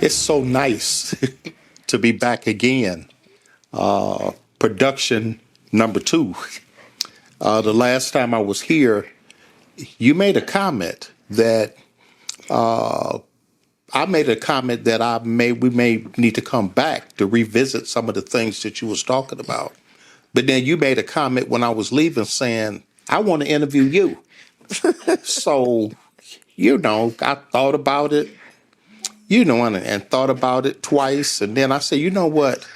It's so nice to be back again. Production number two. The last time I was here, you made a comment that I made a comment that we may need to come back to revisit some of the things that you was talking about. But then you made a comment when I was leaving saying, I want to interview you. So, I thought about it, and thought about it twice. And then I said, you know what?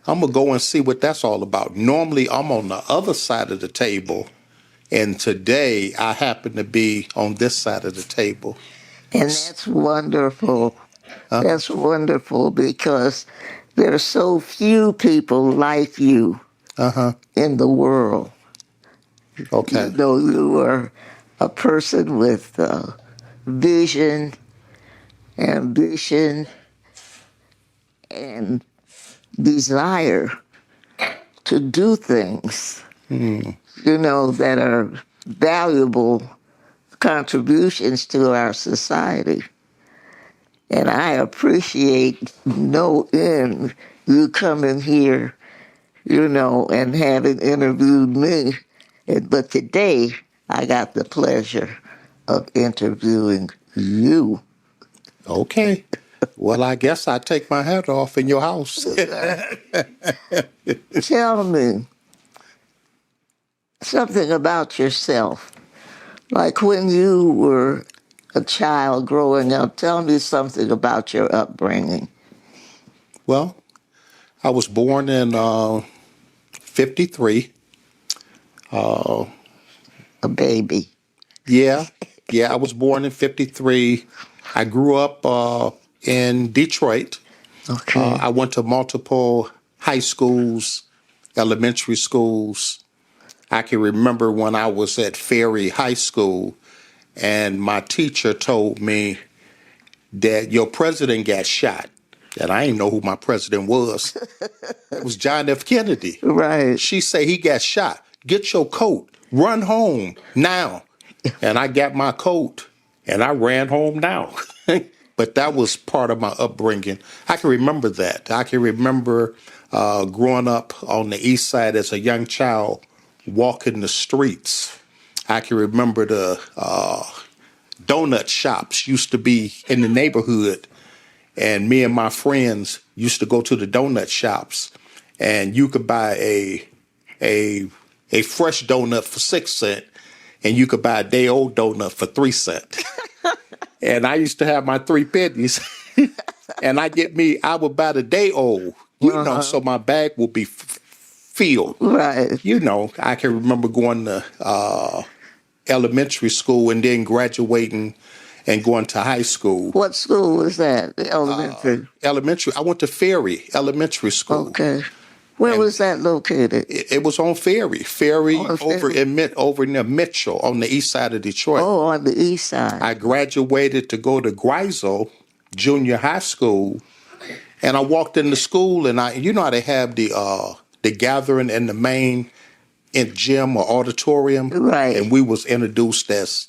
I'm going to go and see what that's all about. Normally, I'm on the other side of the table. And today, I happen to be on this side of the table. And that's wonderful. That's wonderful because there are so few people like you in the world. Okay. You are a person with vision, ambition, and desire to do things, that are valuable contributions to our society. And I appreciate no end you coming here, and having interviewed me. But today, I got the pleasure of interviewing you. Okay. Well, I guess I take my hat off in your house. Tell me something about yourself. Like when you were a child growing up, tell me something about your upbringing. Well, I was born in 53. A baby. Yeah, I was born in 53. I grew up in Detroit. Okay. I went to multiple high schools, elementary schools. I can remember when I was at Ferry High School, and my teacher told me that your president got shot. And I didn't know who my president was. It was John F. Kennedy. Right. She said, he got shot. Get your coat. Run home now. And I got my coat, and I ran home now. But that was part of my upbringing. I can remember that. I can remember growing up on the east side as a young child, walking the streets. I can remember the donut shops used to be in the neighborhood. And me and my friends used to go to the donut shops, and you could buy a fresh donut for 6 cents, and you could buy a day old donut for 3 cents. And I used to have my 3 pennies, and I would buy the day old, so my bag would be filled. Right. I can remember going to elementary school and then graduating and going to high school. What school was that? Elementary? Elementary. I went to Ferry Elementary School. Okay. Where was that located? It was on Ferry. Over near Mitchell on the east side of Detroit. Oh, on the east side. I graduated to go to Grisel Junior High School, and I walked into school, and how they have the gathering in the main gym or auditorium, right? And we was introduced as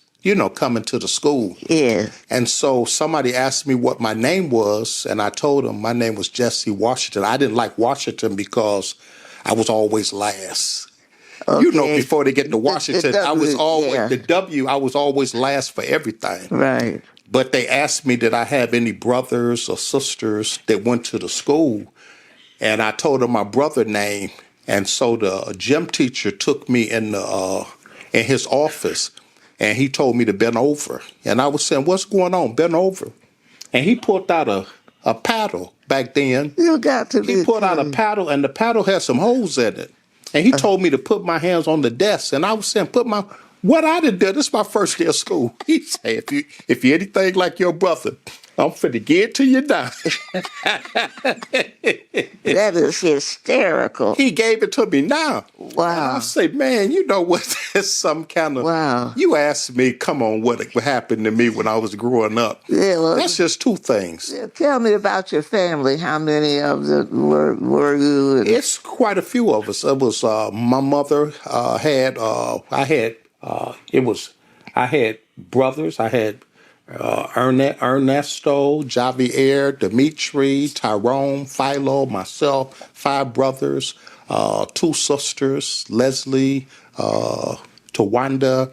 coming to the school. Yeah. And so somebody asked me what my name was, and I told them my name was Jesse Washington. I didn't like Washington because I was always last. Okay. Before they get to Washington, I was always the W. I was always last for everything. Right. But they asked me, did I have any brothers or sisters that went to the school? And I told them my brother name. And so the gym teacher took me in his office, and he told me to bend over. And I was saying, what's going on? Bend over. And he pulled out a paddle back then. You got to be He pulled out a paddle, and the paddle had some holes in it. And he told me to put my hands on the desk. And I was saying, what I did, this is my first day of school. He said, if you're anything like your brother, I'm finna get to you now. That is hysterical. He gave it to me now. Wow. And I say, man, you know what? There's some kind of... Wow. You asked me, come on, what happened to me when I was growing up. Yeah, well, that's just 2 things. Yeah, tell me about your family. How many of them were you? It's quite a few of us. It was my mother I had brothers. I had Ernesto, Javier, Dimitri, Tyrone, Philo, myself, 5 brothers, 2 sisters, Leslie, Tawanda.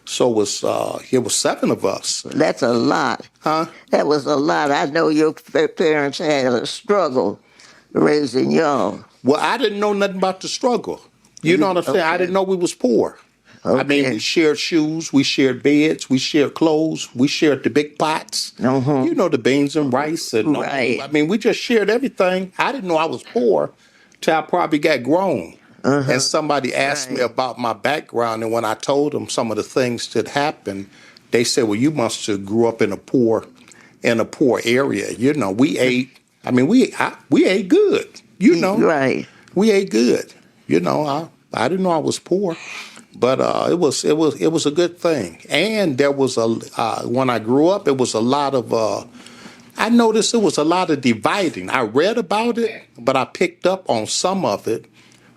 So it was 7 of us. That's a lot. Huh? That was a lot. I know your parents had a struggle raising y'all. Well, I didn't know nothing about the struggle. You know what I'm saying? I didn't know we was poor. I mean, we Okay. shared shoes, we shared beds, we shared clothes, we shared the big pots. Uh-huh. You know, the beans and rice, and Right. I mean, we just shared everything. I didn't know I was poor till I probably got grown. And Uh-huh. somebody asked me Right. about my background, and when I told them some of the things that happened, they said, "Well, you must have grew up in a poor area." You know, we ate. I mean, we ate good. You know, Right. we ate good. You know, I didn't know I was poor, but it was a good thing. And there was when I grew up, it was a lot of. I noticed it was a lot of dividing. I read about it, but I picked up on some of it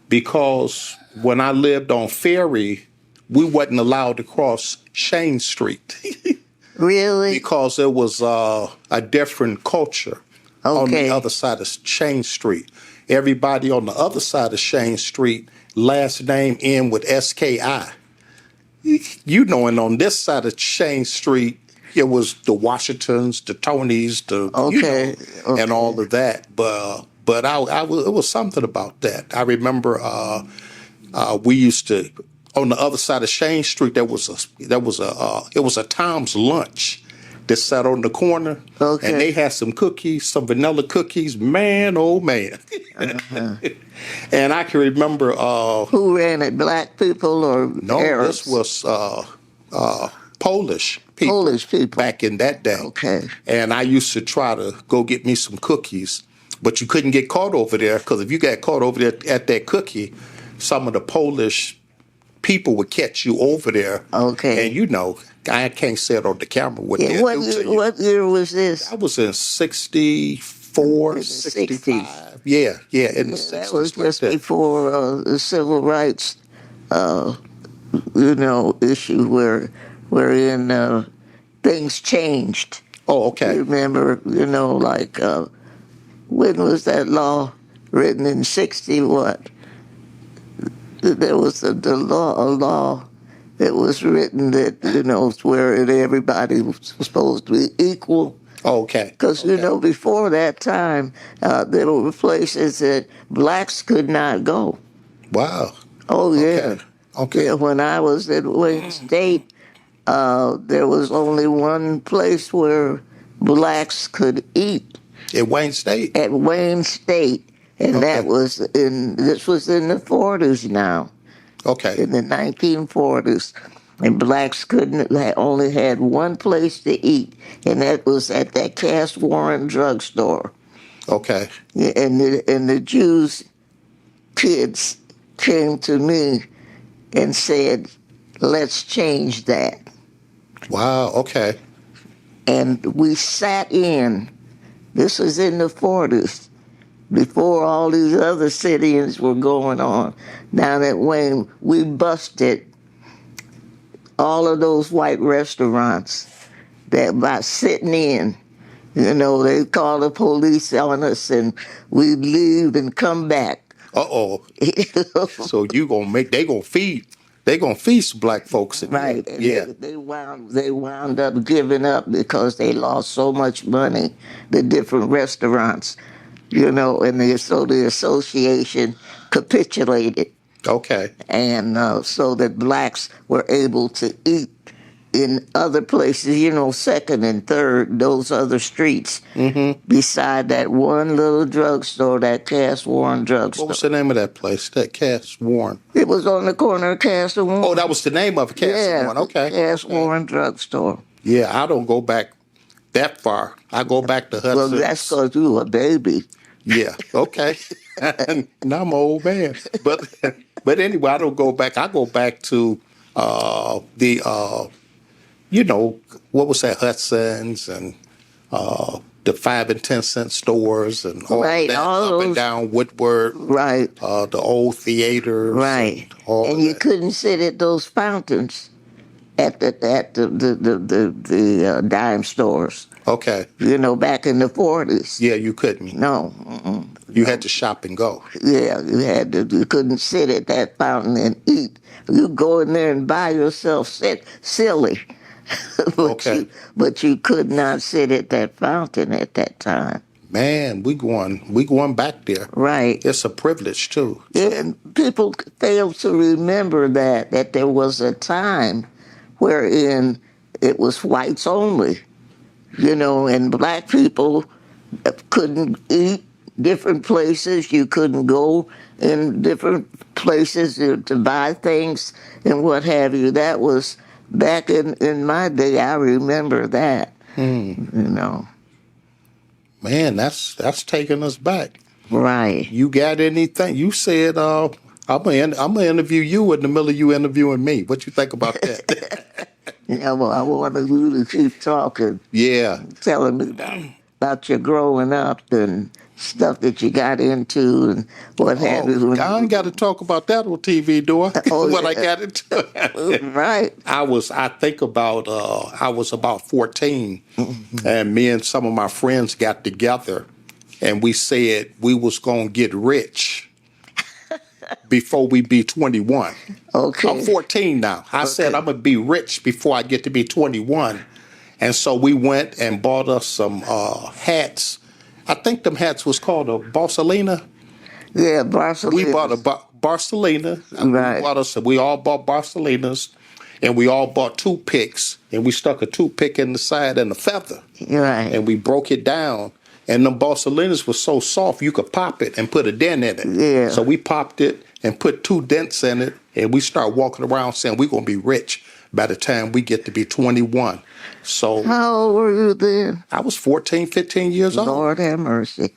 because when I lived on Ferry, we wasn't allowed to cross Shane Street Really? because there was a different culture on the Okay. other side of Shane Street. Everybody on the other side of Shane Street, last name end with SKI. You know, and on this side of Shane Street, it was the Washingtons, the Tonys, Okay. and Okay. all of that. But it was something about that. I remember we used to on the other side of Shane Street. It was a Tom's Lunch that sat on the corner, and they Okay. had some cookies, some vanilla cookies. Man, oh man! Uh-huh. And I can remember. Who ran it? Black people or No, this Arabs? was Polish people Polish people. back in that day. Okay. And I used to try to go get me some cookies, but you couldn't get caught over there because if you got caught over there at that cookie, some of the Polish people would catch you over there. Okay. And you know, I can't say it on the camera what Yeah. they'll What do to year, you. what year was this? I was in 64, In the 60s. 65. Yeah, in the That was 60s like just that. before the civil rights, uh, issue wherein things changed. Oh, okay. Remember, like when was that law written in '60? What there was a law that was written that where everybody was supposed to be equal. Oh, okay. Because Okay. before that time, there were places that blacks could not go. Wow. Oh yeah, Okay. Okay. yeah. When I was at Wayne State, there was only one place where blacks could eat At Wayne State. at Wayne State, and Okay. this was in the 40s now, Okay. in the 1940s. And blacks only had one place to eat, and that was at that Cass Warren drugstore. Okay. Yeah, and the Jews kids came to me and said, "Let's change that." Wow. Okay. And we sat in. This was in the 40s, before all these other sit-ins were going on. Down at Wayne, we busted all of those white restaurants that by sitting in. They call the police on us, and we leave and come back. Uh-oh. So they gonna feast black folks in here. Right, and Yeah. they wound up giving up because they lost so much money. The different restaurants, so the association capitulated, Okay. and so that blacks were able to eat in other places, second and third, those other streets, beside that one little drugstore, that Cass Warren What was the drugstore. name of that place? That Cass Warren. It was on the corner of Cass and Warren. Oh, that was the name of it, Cass Yeah, Warren. Okay. Cass Okay. Warren drugstore. Yeah, I don't go back that far. I go back to Well, that's Hudson's. because you were a baby. Yeah. Okay. Now I'm an old man. But anyway, I don't go back. I go back to the what was that, Hudson's and the 5 and 10 cent stores and all Right, that all up and those. down Woodward, Right, the old theaters, right. and all And of you that. couldn't sit at those fountains at the dime stores. Okay. Back in the 40s. Yeah, you couldn't. No, You had to shop and go. yeah, you couldn't sit at that fountain and eat. You go in there and buy yourself silly, but Okay. you could not sit at that fountain at that time. Man, we going back there. Right. It's a privilege too. And people fail to remember that there was a time wherein it was whites only, and black people couldn't eat different places. You couldn't go in different places to buy things and what have you. That was back in my day. I remember that. Man, that's taking us back. Right. You got anything? You said I'm gonna interview you in the middle of you interviewing me. What you think about that? Yeah, well, I wanted you to keep talking, Yeah. telling me about your growing up and stuff that you got into and what have Oh, you. I ain't got to talk about that on TV, do I? Oh, What I yeah. got into. Right. I was about 14, and me and some of my friends got together, and we said we was gonna get rich before we be 21. Okay. I'm 14 now. I said I'm gonna be rich before I get to be 21, and so we went and bought us some hats. I think them hats was called a Barcelona. Yeah, Barcelona. We bought a Barcelona. Right. We all bought Barcelonas, and we all bought toothpicks, and we stuck a toothpick in the side and a feather, Right. and we broke it down. And them Barcelonas was so soft you could pop it and put a dent in it. Yeah. So we popped it and put 2 dents in it, and we start walking around saying we're gonna be rich by the time we get to be 21. So How old were you then? I was 14, 15 years old. Lord have mercy.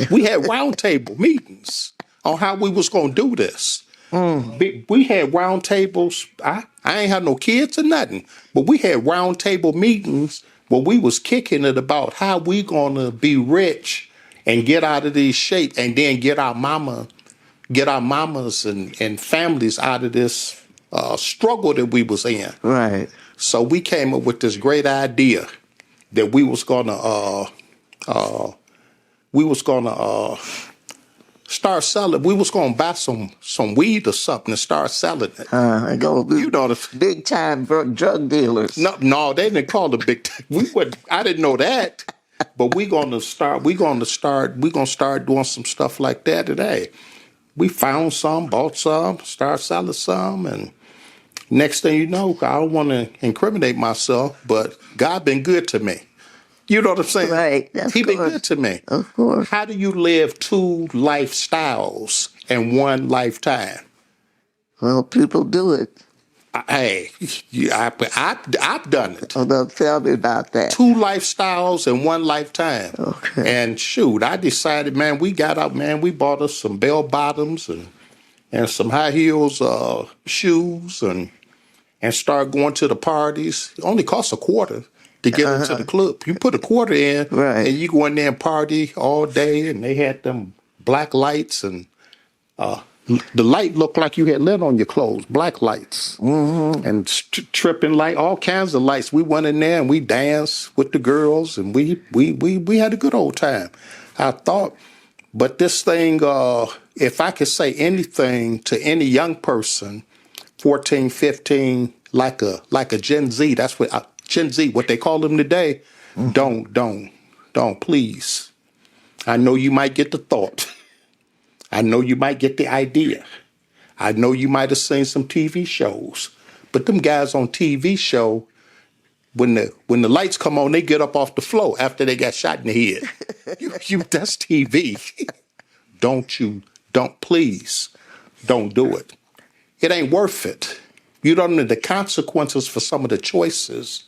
We had roundtable meetings on how we was gonna do this. We had round tables. I ain't had no kids or nothing, but we had round table meetings where we was kicking it about how we gonna be rich and get out of these shape, and then get our mamas and families out of this struggle that we was in. Right. So we came up with this great idea that we was gonna start selling. We was gonna buy some weed or something and start selling it. Go You know the big time drug dealers. no, they didn't call it big. I didn't know that, but we gonna start doing some stuff like that today. We found some, bought some, start selling some, and next thing you know, I don't want to incriminate myself, but God been good to me. You know what I'm saying? Right. He been good to me. Of course. How do you live 2 lifestyles in one lifetime? Well, people do it. Hey, I've done it. Oh, don't tell me about that. 2 lifestyles in one lifetime. Okay. And shoot, I decided, man, we got out, man, we bought us some bell bottoms and some high heels shoes and start going to the parties. It only costs $0.25 to get into the club. You put $0.25 in, Right. and you go in there and party all day. And they had them black lights, and the light looked like you had lit on your clothes. Black lights and tripping light, all kinds of lights. We went in there and we danced with the girls, and we had a good old time. I thought, but this thing, if I could say anything to any young person, 14, 15, like a Gen Z. That's what Gen Z, what they call them today. Don't, please. I know you might get the thought. I know you might get the idea. I know you might have seen some TV shows, but them guys on TV show, when the lights come on, they get up off the floor after they got shot in the head. That's TV. Please, don't do it. It ain't worth it. You don't know the consequences for some of the choices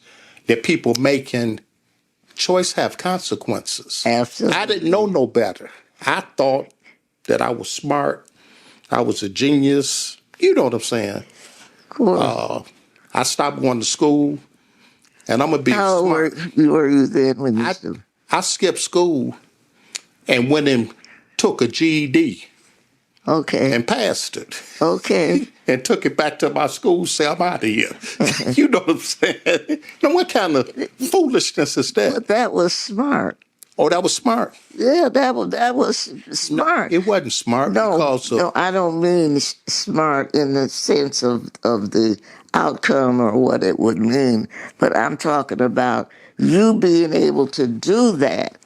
that people making. Choice have consequences. Absolutely. I didn't know no better. I thought that I was smart. I was a genius. You know what I'm saying? Cool. I stopped going to school, and I'm gonna be How old smart. were you then when you I skipped school and went and took a GED. Okay. and passed it. Okay. And took it back to my school, say, I'm out of here. You know what I'm saying? Now, what kind of foolishness is that? But that was smart. Oh, that was smart. Yeah, that was No, smart. it wasn't smart No, because no, I don't mean smart in the sense of the outcome or what it would mean, but I'm talking about you being able to do that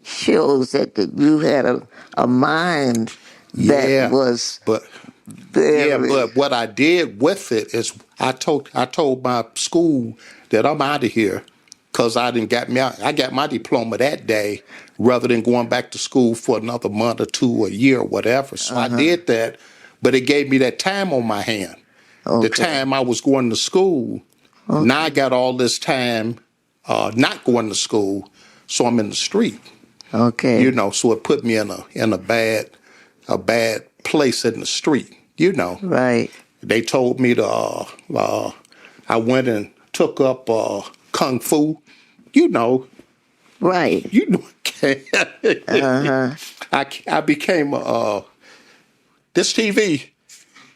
shows that you had a mind that yeah, was but yeah, very but what I did with it is I told my school that I'm out of here because I got my diploma that day rather than going back to school for another month or two, a year, or whatever. So I did that, but it gave me that time on my hand. The okay. time I was going to school, now I Okay. got all this time not going to school, so I'm in the street. Okay. So it put me in a bad place in the street. Right. They told me I went and took up kung fu. You know, Right. you know. Uh-huh. I became this TV.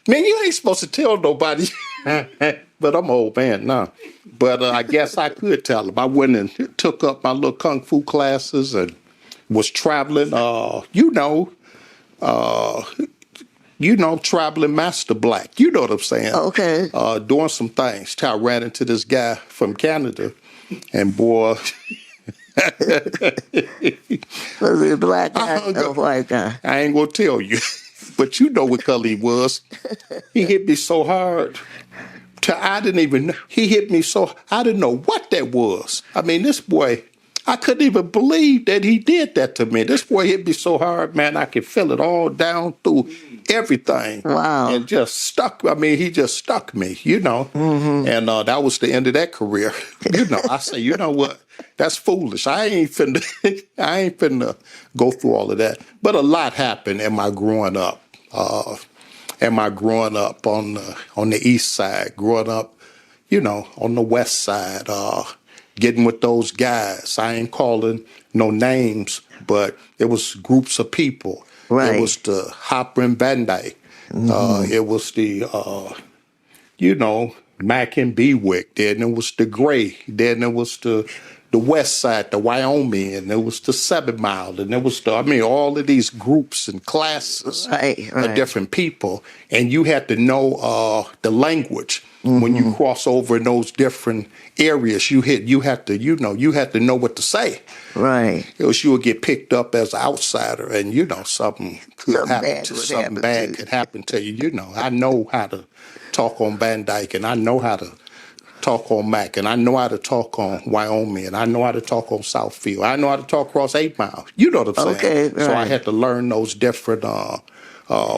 Man, you ain't supposed to tell nobody. But I'm an old man now. But I guess I could tell them. I went and took up my little kung fu classes and was traveling. Traveling Master Black. You know what I'm saying? Okay. Doing some things. Till I ran into this guy from Canada, and boy, Was it a black I guy hung or a up. white guy? I ain't gonna tell you, but you know what color he was. He hit me so hard. I didn't even know. He hit me so I didn't know what that was. I mean, this boy, I couldn't even believe that he did that to me. This boy hit me so hard, man, I could feel it all down through everything. Wow. And just stuck. I mean, he just stuck me. And that was the end of that career. I say, you know what? That's foolish. I ain't finna I ain't finna go through all of that. But a lot happened in my growing up. On the east side, growing up, on the west side, getting with those guys. I ain't calling no names, but it was groups of people. It Right. was the Hopper and Van Dyke. It was the, Mac and Bewick. Then it was the Gray. Then it was the west side, the Wyoming, and it was the 7 Mile, and it was all of these groups and classes Right. of Right. different people, and you had to know the language when you cross over in those different areas. You had to know what to say. Right. Else you would get picked up as an outsider, and something could Something happen bad to would something happen bad to you. could happen to you. I know how to talk on Van Dyke, and I know how to talk on Mac, and I know how to talk on Wyoming, and I know how to talk on Southfield. I know how to talk across 8 Mile. You know what I'm saying? Okay. So I Right. had to learn those different.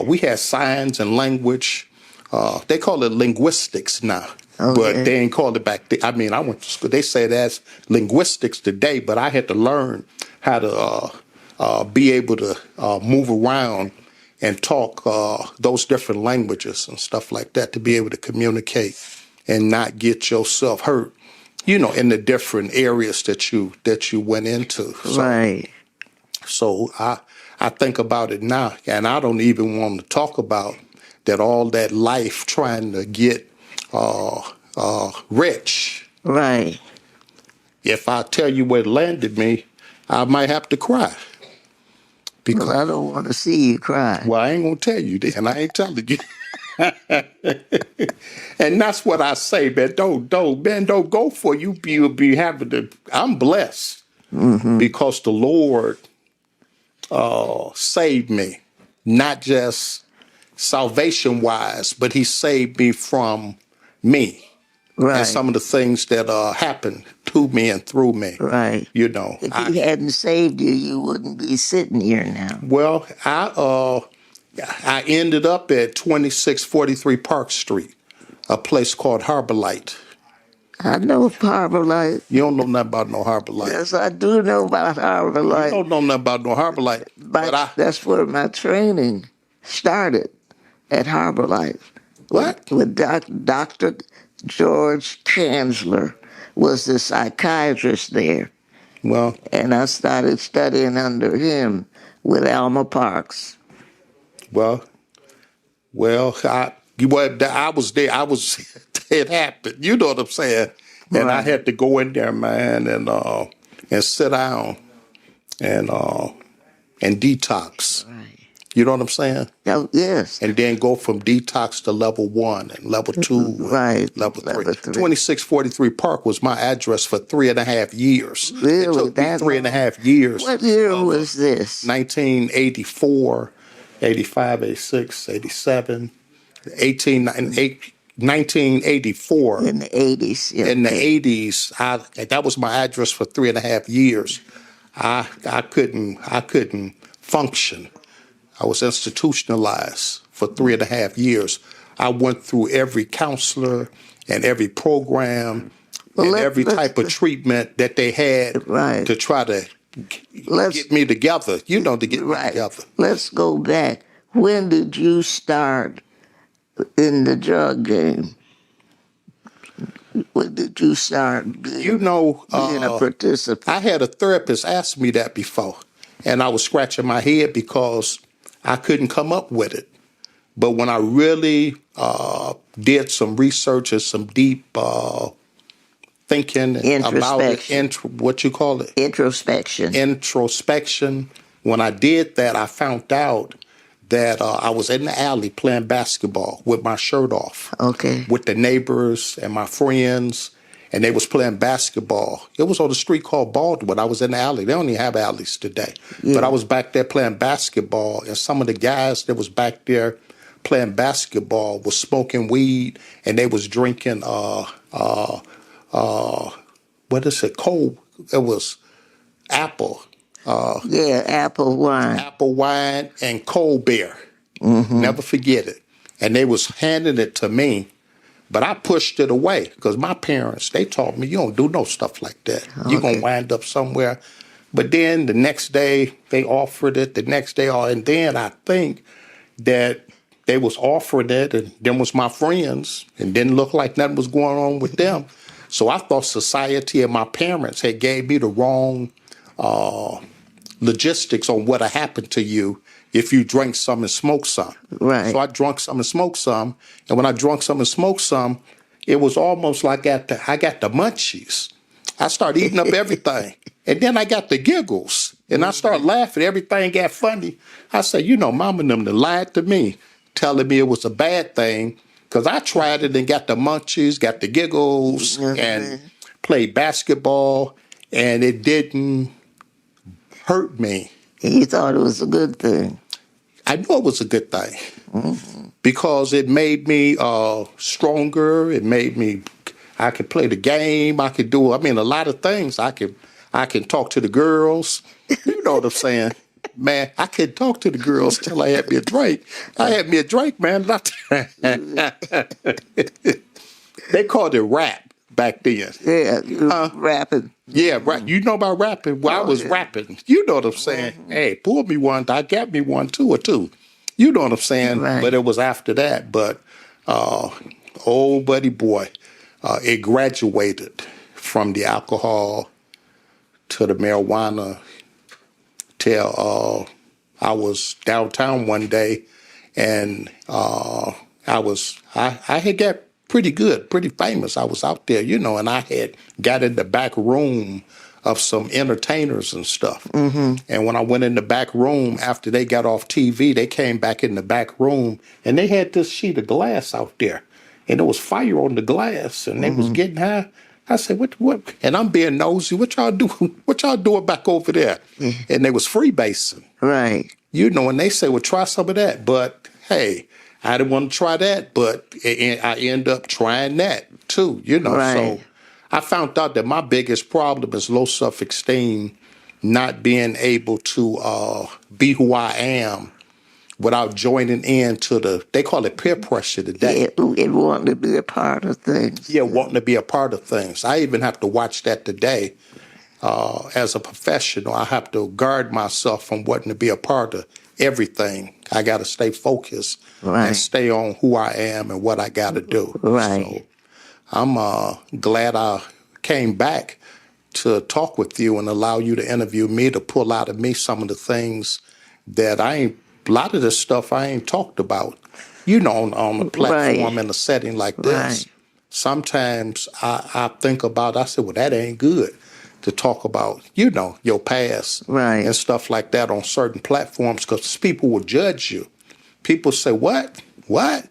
We had signs and language. They call it linguistics now, but Okay. they ain't called it back then. I mean, I went to school. They say that's linguistics today, but I had to learn how to be able to move around and talk those different languages and stuff like that to be able to communicate and not get yourself hurt, in the different areas that you went into. Right. So I think about it now, and I don't even want to talk about that all that life trying to get rich. Right. If I tell you what landed me, I might have to cry. Well, I don't want to see you cry. Well, I ain't gonna tell you then. I ain't telling you. And that's what I say, man. Don't go for you. You'll be having to. I'm blessed because the Lord saved me, not just salvation wise, but He saved me from me and Right. some of the things that happened to me and through me. Right. If He hadn't saved you, you wouldn't be sitting here now. Well, I ended up at 2643 Park Street, a place called Harbor Light. I know Harbor Light. You don't know nothing about no Harbor Light. Yes, I do know about Harbor You Light. don't know nothing about no Harbor Light. But That's where my training started, at Harbor Light. What? With Dr. George Chancellor was the psychiatrist there. Well, And I started studying under him with Alma Parks. Well, I was there. It happened. You know what I'm saying? And I Right. had to go in there, man, and sit down and detox. Right. You know what I'm saying? Oh, yes. And then go from detox to level 1 and level 2 and Right. level 3. Level 3. 2643 Park was my address for 3.5 years. It Really? took me That three and a long? half years What year of was this? 1984, 85, 86, 87, 18, 1984. In the 80s. Yeah, In the okay. 80s, that was my address for 3.5 years. I couldn't function. I was institutionalized for 3.5 years. I went through every counselor and every program Well, and every type of treatment that they had right. to try to Let's get me together, to get me right. together. Let's go back. When did you start in the drug game? When did you start You being a participant? I had a therapist ask me that before, and I was scratching my head because I couldn't come up with it. But when I really did some research and some deep thinking about Introspection. what you call it? Introspection. Introspection. When I did that, I found out that I was in the alley playing basketball with my shirt off. Okay. With the neighbors and my friends, and they was playing basketball. It was on the street called Baldwin. I was in the alley. They don't even have alleys today. Yeah. But I was back there playing basketball, and some of the guys that was back there playing basketball was smoking weed, and they was drinking what is it? Cold. It was apple. Yeah, apple wine. Apple wine and cold beer. Never forget it. And they was handing it to me, but I pushed it away because my parents, they taught me you don't do no stuff like that. You're going to wind up somewhere. But then the next day they offered it, the next day, and then I think that they was offering it, and them was my friends, and didn't look like nothing was going on with them. So I thought society and my parents had gave me the wrong logistics on what'll happen to you if you drink some and smoke some. Right. So I drunk some and smoked some, and when I drunk some and smoked some, it was almost like I got the munchies. I started eating up everything, and then I got the giggles, and I started laughing. Everything got funny. I said, Mama and them lied to me, telling me it was a bad thing, because I tried it and got the munchies, got the giggles, and played basketball, and it didn't hurt me. You thought it was a good thing. I knew it was a good thing because it made me stronger. It made me, I could play the game. I could do, a lot of things. I can talk to the girls. You know what I'm saying? Man, I couldn't talk to the girls till I had me a drink. I had me a drink, man. They called it rap back then. Yeah, rapping. Yeah, right. You know about rapping. Well, I was rapping. You know what I'm saying? Hey, pull me one. I got me one, two or two. You know what I'm saying? Right. But it was after that. But old buddy boy, it graduated from the alcohol to the marijuana till I was downtown one day, and I had got pretty good, pretty famous. I was out there, and I had got in the back room of some entertainers and stuff. And when I went in the back room after they got off TV, they came back in the back room, and they had this sheet of glass out there, and there was fire on the glass, and they was getting high. I said, what? And I'm being nosy. What y'all do? What y'all doing back over there? And they was freebasing. Right. And they say, well, try some of that. But hey, I didn't want to try that, but I end up trying that too, Right. So I found out that my biggest problem is low self-esteem, not being able to be who I am without joining in to they call it peer pressure today. Yeah, it wanting to be a part of things. Yeah, wanting to be a part of things. I even have to watch that today. As a professional, I have to guard myself from wanting to be a part of everything. I got to stay focused and stay on who I am and what I got to do. Right. So I'm glad I came back to talk with you and allow you to interview me, to pull out of me some of the things that I ain't a lot of this stuff I ain't talked about, you know, on a platform Right. in a setting like Right. this. Sometimes I think about, I said, well, that ain't good to talk about, you know, your past Right. and stuff like that on certain platforms because people will judge you. People say, what? What?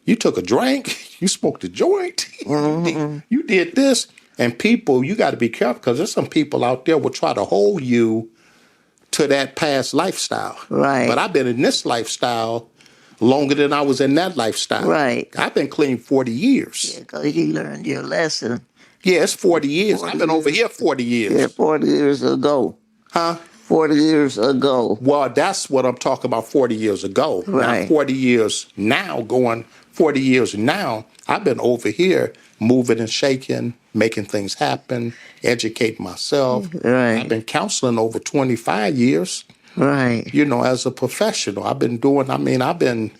You took a drink? You smoked a joint? You did this? And people, you got to be careful because there's some people out there will try to hold you to that past lifestyle. But Right. I've been in this lifestyle longer than I was in that lifestyle. Right. I've been clean 40 years. Because you learned your lesson Yeah, it's 40 years. I've 40 been over years. here 40 Yeah, years. 40 years ago. Huh? 40 years ago. Well, that's what I'm talking about 40 years ago. Now, Right. 40 years now, going 40 years now, I've been over here moving and shaking, making things happen, educating myself. I've Right. been counseling over 25 years, Right. you know, as a professional. I've been doing, I've been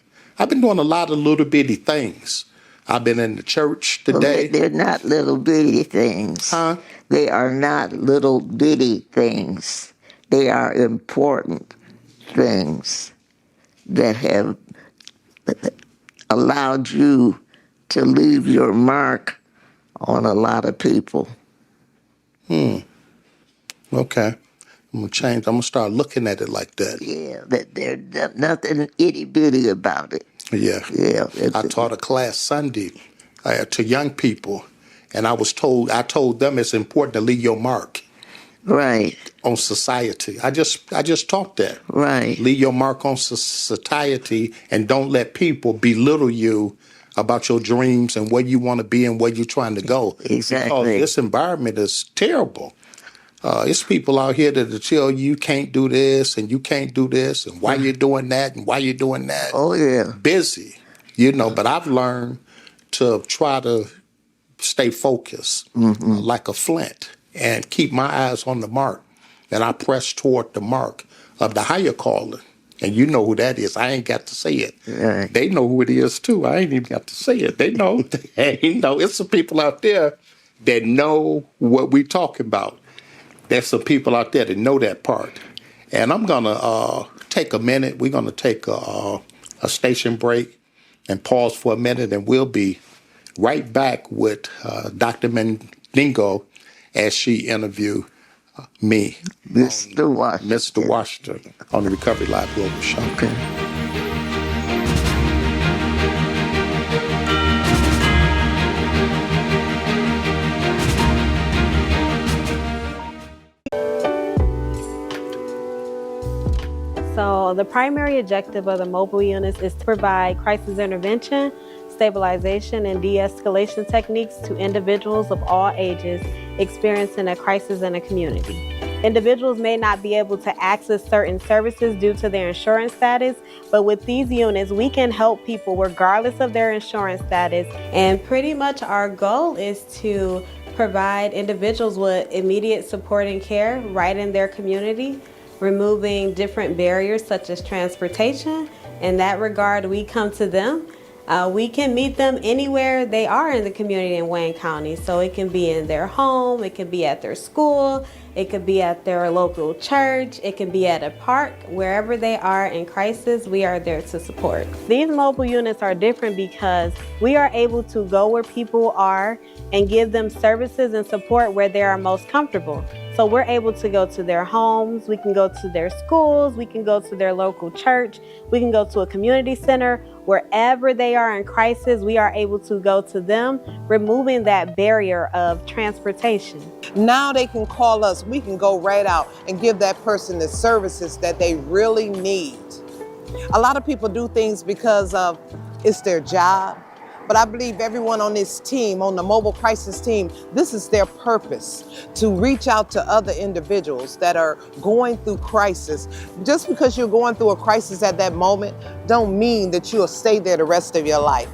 doing a lot of little bitty things. I've been in the church Well, today. they're not little bitty things. Huh? They are not little bitty things. They are important things that have allowed you to leave your mark on a lot of people. Okay. I'm going to change. I'm going to start looking at it like that. Yeah, that there's nothing itty bitty about it. Yeah. Yeah, I taught a class Sunday to young people, and I told them it's important to leave your mark right, on society. I just taught that. right, Leave your mark on society, and don't let people belittle you about your dreams and where you want to be and where you're trying to go. Because exactly. this environment is terrible. It's people out here that tell you can't do this and you can't do this and why you're doing that and why you're doing that. Oh yeah, Busy, you know, but I've learned to try to stay focused like a flint and keep my eyes on the mark. And I press toward the mark of the higher calling. And you know who that is. I ain't got to say it. right. They know who it is too. I ain't even got to say it. They know. You know, it's some people out there that know what we talking about. There's some people out there that know that part. And I'm going to take a minute. We're going to take a station break and pause for a minute, and we'll be right back with Dr. Mendingo as she interviewed me, Mr. Washington. Mr. Washington, on the Recovery Live Global Show. Okay. So the primary objective of the mobile units is to provide crisis intervention, stabilization, and de-escalation techniques to individuals of all ages experiencing a crisis in a community. Individuals may not be able to access certain services due to their insurance status, but with these units, we can help people regardless of their insurance status. And pretty much our goal is to provide individuals with immediate support and care right in their community, removing different barriers such as transportation. In that regard, we come to them. We can meet them anywhere they are in the community in Wayne County. So it can be in their home, it can be at their school, it could be at their local church, it can be at a park. Wherever they are in crisis, we are there to support. These mobile units are different because we are able to go where people are and give them services and support where they are most comfortable. So we're able to go to their homes, we can go to their schools, we can go to their local church, we can go to a community center. Wherever they are in crisis, we are able to go to them, removing that barrier of transportation. Now they can call us, we can go right out and give that person the services that they really need. A lot of people do things because of it's their job, but I believe everyone on this team, on the mobile crisis team, this is their purpose, to reach out to other individuals that are going through crisis. Just because you're going through a crisis at that moment, don't mean that you'll stay there the rest of your life.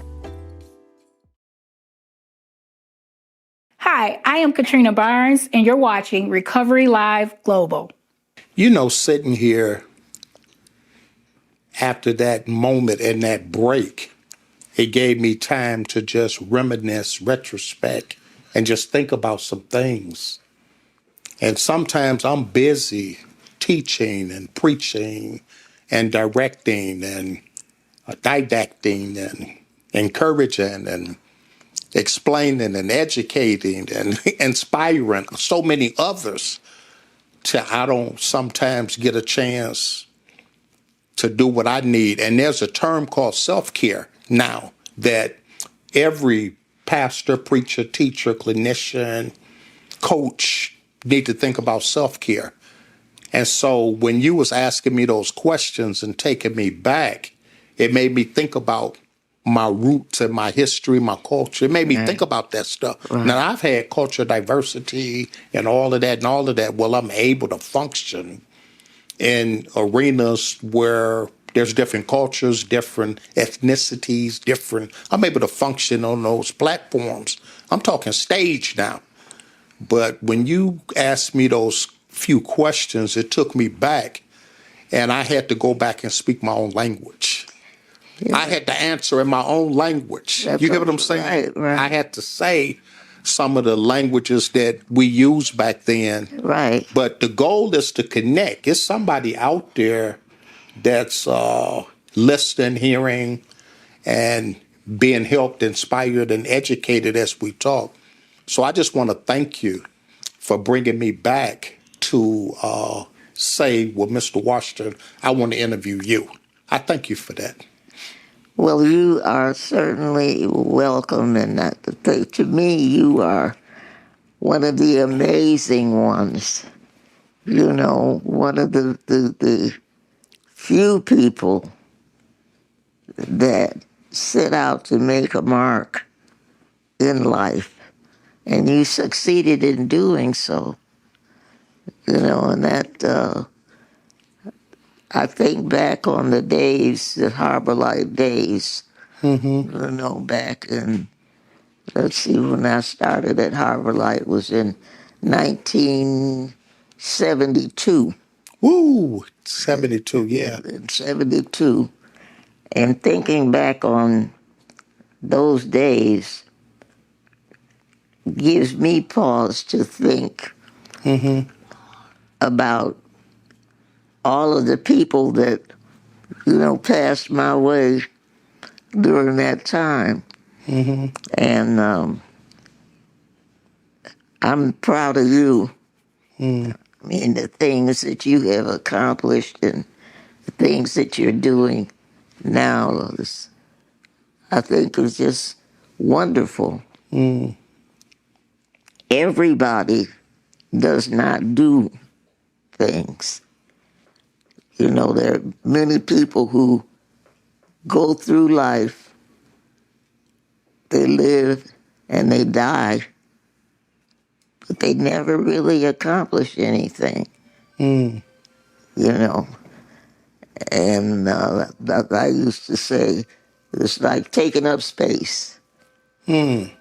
Hi, I am Katrina Barnes, and you're watching Recovery Live Global. You know, sitting here after that moment and that break, it gave me time to just reminisce, retrospect, and just think about some things. And sometimes I'm busy teaching and preaching and directing and didacting and encouraging and explaining and educating and inspiring so many others I don't sometimes get a chance to do what I need. And there's a term called self-care now that every pastor, preacher, teacher, clinician, coach need to think about self-care. And so when you was asking me those questions and taking me back, it made me think about my roots and my history, my culture. It made me think about that stuff. Right. Now, I've had cultural diversity and all of that. Well, I'm able to function in arenas where there's different cultures, different ethnicities, I'm able to function on those platforms. I'm talking stage now. But when you asked me those few questions, it took me back, and I had to go back and speak my own language. Yeah. I had to answer in my own language. That's you get what I'm saying? Right. I had to say some of the languages that we used back then. Right. But the goal is to connect. It's somebody out there that's listening, hearing, and being helped, inspired, and educated as we talk. So I just want to thank you for bringing me back to say, well, Mr. Washington, I want to interview you. I thank you for that. Well, you are certainly welcome, and to me, you are one of the amazing ones. You know, one of the few people that set out to make a mark in life, and you succeeded in doing so. You know, and that, I think back on the days, the Harbor Light days, you know, back in, let's see, when I started at Harbor Light was in 1972. Woo, 72, yeah. In 72. And thinking back on those days gives me pause to think about all of the people that, you know, passed my way during that time. And I'm proud of you. I mean, the things that you have accomplished and the things that you're doing now, I think is just wonderful. Everybody does not do things. You know, there are many people who go through life, they live and they die, but they never really accomplish anything. You know, and I used to say, it's like taking up space. But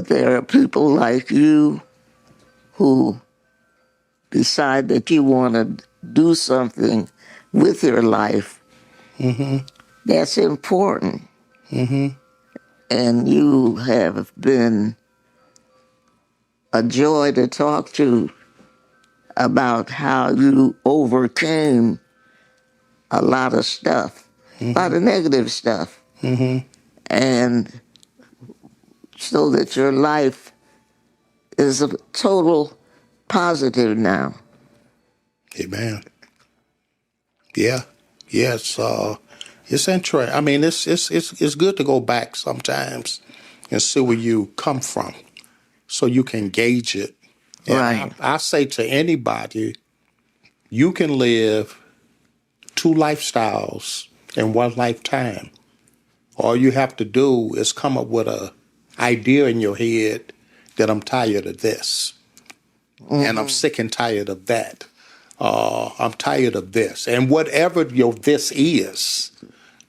there are people like you who decide that you want to do something with your life that's important. And you have been a joy to talk to about how you overcame a lot of stuff, a lot of negative stuff. And so that your life is a total positive now. Amen. Yeah. Yes. It's interesting. I mean, it's good to go back sometimes and see where you come from, so you can gauge it. And Right. I say to anybody, you can live two lifestyles in one lifetime. All you have to do is come up with a idea in your head that I'm tired of this, and I'm sick and tired of that. I'm tired of this. And whatever your this is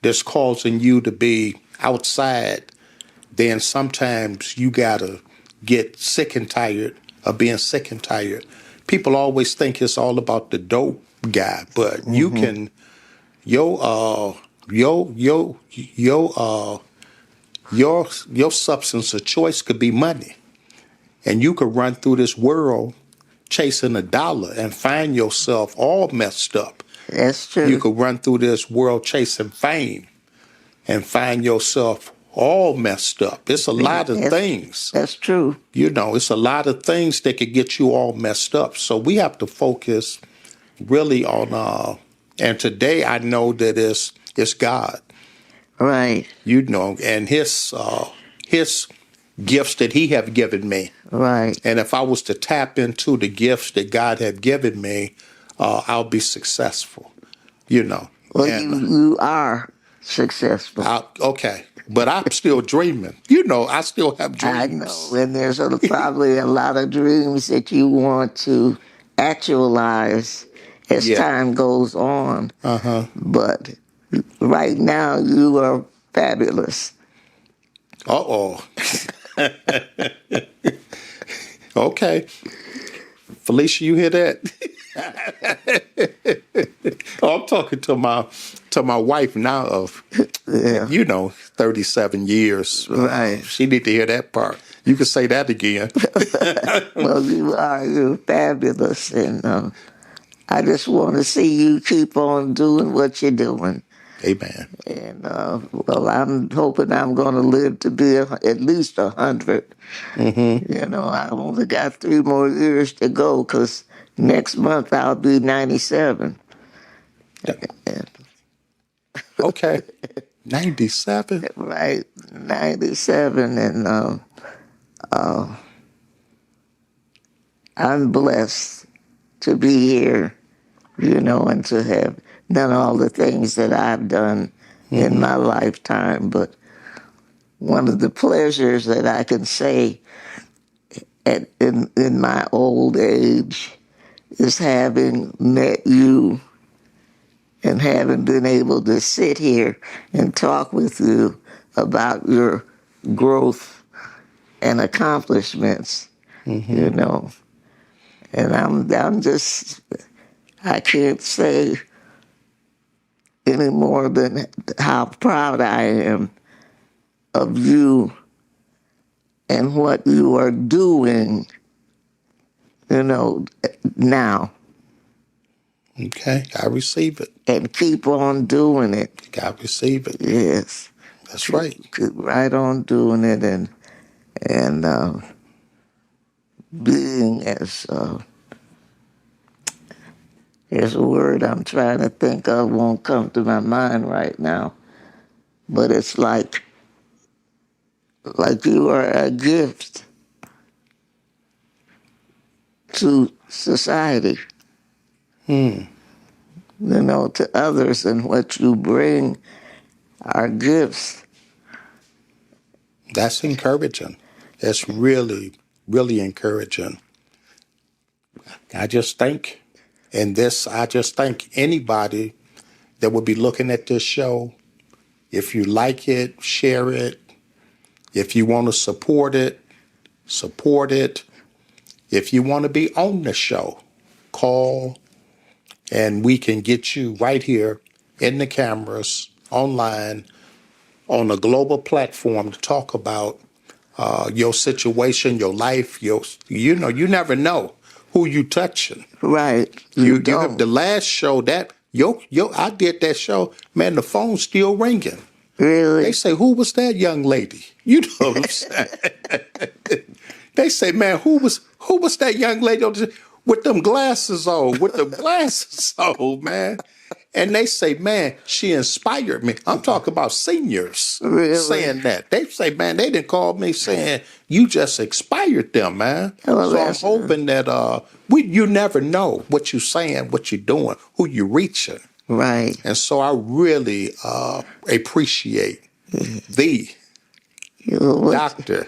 that's causing you to be outside, then sometimes you got to get sick and tired of being sick and tired. People always think it's all about the dope guy, but you can, your substance of choice could be money. And you could run through this world chasing a dollar and find yourself all messed up. That's true. You could run through this world chasing fame and find yourself all messed up. It's a lot of things. That's true. You know, it's a lot of things that could get you all messed up. So we have to focus really on, and today I know that it's God. Right. You know, and his gifts that he have given me. Right. And if I was to tap into the gifts that God had given me, I'll be successful, you know. Well, and, you are successful. Okay. But I'm still dreaming. You know, I still have dreams. I know. And there's probably a lot of dreams that you want to actualize as time goes on. Uh-huh. But right now, you are fabulous. Uh-oh. Okay. Felicia, you hear that? I'm talking to my wife now of, 37 years. Right. She need to hear that part. You can say that again. Well, you're fabulous. And I just want to see you keep on doing what you're doing. Amen. And, well, I'm hoping I'm going to live to be at least 100. Mm-hmm. You know, I only got 3 more years to go because next month I'll be 97. Okay. 97? Right, 97. And I'm blessed to be here, you know, and to have done all the things that I've done in my lifetime. But one of the pleasures that I can say in my old age is having met you and having been able to sit here and talk with you about your growth and accomplishments, you know. And I'm just, I can't say any more than how proud I am of you and what you are doing, you know, now. Okay, I receive it. And keep on doing it. I receive it. Yes. That's right. Keep right on doing it and being as there's a word I'm trying to think of, won't come to my mind right now. But it's like you are a gift to society. You know, to others, and what you bring are gifts. That's encouraging. That's really, really encouraging. I just thank anybody that would be looking at this show, if you like it, share it. If you want to support it, support it. If you want to be on the show, call, and we can get you right here in the cameras, online, on a global platform to talk about your situation, your life, you never know who you touching. Right. You have the last show that I did that show, man, the phone's still ringing. Really? They say, who was that young lady? You know what I'm saying? They say, man, who was that young lady with them glasses on, man? And they say, man, she inspired me. I'm talking about seniors saying that. They say, man, they didn't call me saying, you just inspired them, man. So I'm hoping that you never know what you're saying, what you're doing, who you're reaching. Right. And so I really appreciate the Dr.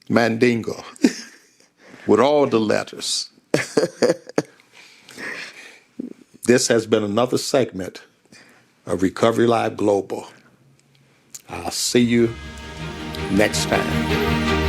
Mandingo with all the letters. This has been another segment of Recovery Live Global. I'll see you next time.